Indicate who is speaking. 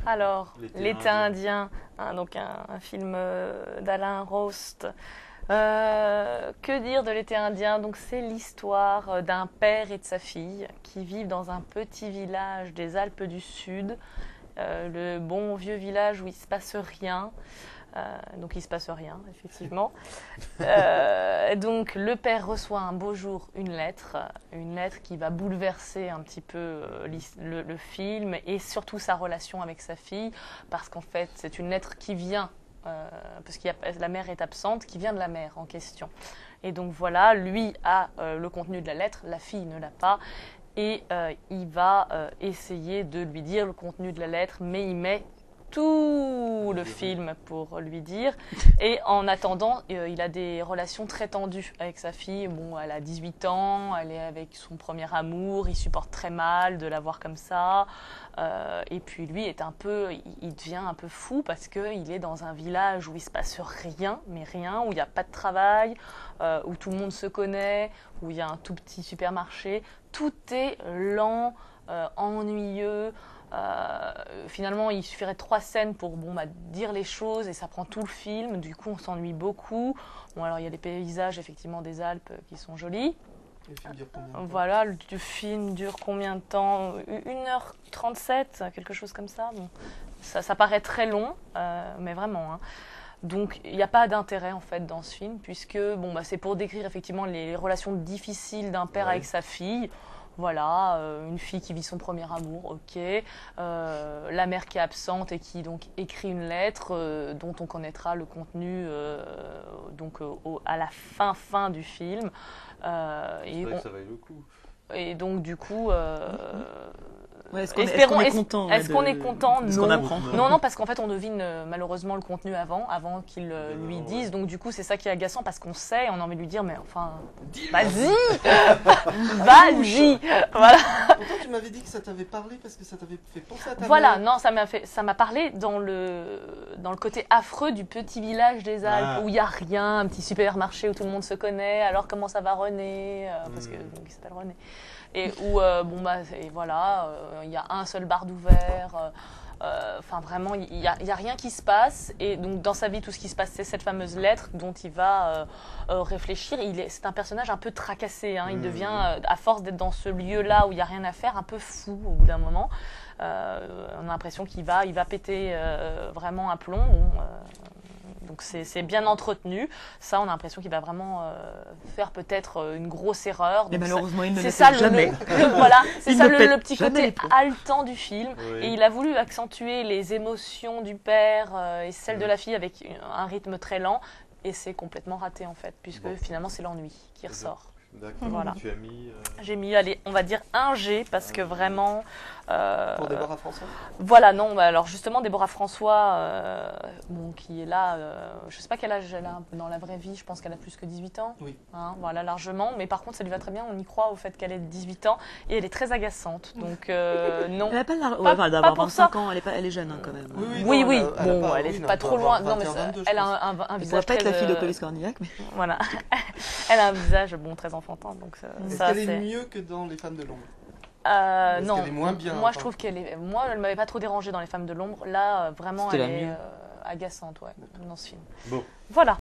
Speaker 1: Alors, L'été indien, hein, donc un film d'Alain Rost. Que dire de l'été indien? Donc, c'est l'histoire d'un père et de sa fille qui vivent dans un petit village des Alpes du Sud, le bon vieux village où il se passe rien. Donc il se passe rien, effectivement. Donc le père reçoit un beau jour une lettre qui va bouleverser un petit peu le film et surtout sa relation avec sa fille, parce qu'en fait c'est une lettre qui vient, parce que la mère est absente, qui vient de la mère en question. Et donc voilà, lui a le contenu de la lettre, la fille ne l'a pas. Et il va essayer de lui dire le contenu de la lettre, mais il met tout le film pour lui dire. Et en attendant, il a des relations très tendues avec sa fille. Bon, elle a 18 ans, elle est avec son premier amour, il supporte très mal de la voir comme ça. Et puis lui il devient un peu fou parce qu'il est dans un village où il ne se passe rien, mais rien, où il n'y a pas de travail, où tout le monde se connaît, où il y a un tout petit supermarché. Tout est lent, ennuyeux. Finalement, il suffirait de 3 scènes pour dire les choses et ça prend tout le film. Du coup, on s'ennuie beaucoup. Bon, alors il y a des paysages effectivement des Alpes qui sont jolis.
Speaker 2: Le film dure combien de temps?
Speaker 1: Voilà, le film dure combien de temps? 1h37, quelque chose comme ça. Bon, ça paraît très long, mais vraiment. Hein. Donc, il n'y a pas d'intérêt en fait dans ce film, puisque c'est pour décrire effectivement les relations difficiles d'un père avec sa fille. Voilà, une fille qui vit son premier amour, ok. La mère qui est absente et qui donc écrit une lettre dont on connaîtra le contenu à la fin du film.
Speaker 2: C'est vrai que ça vaille le coup.
Speaker 1: Et donc du coup,
Speaker 3: ouais, est-ce qu'on est content?
Speaker 1: Est-ce qu'on est content?
Speaker 3: Est-ce qu'on apprend?
Speaker 1: Non, parce qu'en fait, on devine malheureusement le contenu avant qu'il lui dise. Donc du coup, c'est ça qui est agaçant parce qu'on sait et on a envie de lui dire, mais enfin, vas-y, vas-y. Voilà.
Speaker 2: Pourtant, tu m'avais dit que ça t'avait parlé parce que ça t'avait fait penser à ta
Speaker 1: Voilà,
Speaker 2: mère.
Speaker 1: non, ça m'a parlé dans le côté affreux du petit village des Alpes où il y a rien, un petit supermarché où tout le monde se connaît. Alors comment ça va René? Parce que donc il s'appelle René. Et où et voilà, il y a un seul bar d'ouvert. Enfin vraiment, il y a rien qui se passe. Et donc dans sa vie, tout ce qui se passe, c'est cette fameuse lettre dont il va réfléchir. C'est un personnage un peu tracassé. Hein. Il devient, à force d'être dans ce lieu-là où il n'y a rien à faire, un peu fou au bout d'un moment. On a l'impression qu'il va péter vraiment un plomb. Donc c'est bien entretenu. Ça, on a l'impression qu'il va vraiment faire peut-être une grosse erreur.
Speaker 3: Mais malheureusement, il ne le
Speaker 1: fait
Speaker 3: jamais.
Speaker 1: Voilà, c'est
Speaker 3: Il
Speaker 1: ça
Speaker 3: ne pète
Speaker 1: le petit
Speaker 3: jamais
Speaker 1: côté
Speaker 3: les plombs.
Speaker 1: haletant du film.
Speaker 2: Oui.
Speaker 1: Et il a voulu accentuer les émotions du père et celles de la fille avec un rythme très lent. Et c'est complètement raté en fait, puisque finalement c'est l'ennui qui ressort.
Speaker 2: D'accord,
Speaker 1: Voilà.
Speaker 2: tu as mis...
Speaker 1: J'ai mis, allez, on va dire un G, parce que vraiment...
Speaker 2: Pour Déborah François?
Speaker 1: Voilà, non, alors justement, Déborah François, qui est là, je sais pas quel âge elle a dans la vraie vie, je pense qu'elle a plus que 18 ans.
Speaker 2: Oui.
Speaker 1: Hein, voilà, largement, mais par contre, ça lui va très bien, on y croit au fait qu'elle ait 18 ans, et elle est très agaçante, donc non.
Speaker 3: Elle n'a pas
Speaker 1: pas
Speaker 3: d'avoir
Speaker 1: pour ça.
Speaker 3: 25 ans, elle est jeune hein, quand même.
Speaker 1: Oui,
Speaker 2: non,
Speaker 1: elle est
Speaker 2: non,
Speaker 1: pas
Speaker 2: elle
Speaker 1: trop
Speaker 2: doit
Speaker 1: loin,
Speaker 2: avoir
Speaker 1: non, mais
Speaker 2: 21, 22,
Speaker 1: elle
Speaker 2: je
Speaker 1: a
Speaker 2: pense.
Speaker 1: un
Speaker 3: Elle pourrait
Speaker 1: visage
Speaker 3: pas être
Speaker 1: très...
Speaker 3: la fille de Clovis Cornillac, mais...
Speaker 1: Voilà, elle a un visage, très enfantin, donc
Speaker 2: Est-ce
Speaker 1: ça,
Speaker 2: qu'elle est mieux que dans Les Femmes de l'ombre?
Speaker 1: non,
Speaker 2: qu'elle est moins bien,
Speaker 1: moi
Speaker 2: enfin.
Speaker 1: je trouve moi elle m'avait pas trop dérangée dans Les Femmes de l'ombre. Là, vraiment,
Speaker 3: C'était
Speaker 1: elle
Speaker 3: la
Speaker 1: est
Speaker 3: mieux.
Speaker 1: agaçante, dans ce film.
Speaker 2: Bon.
Speaker 1: Voilà.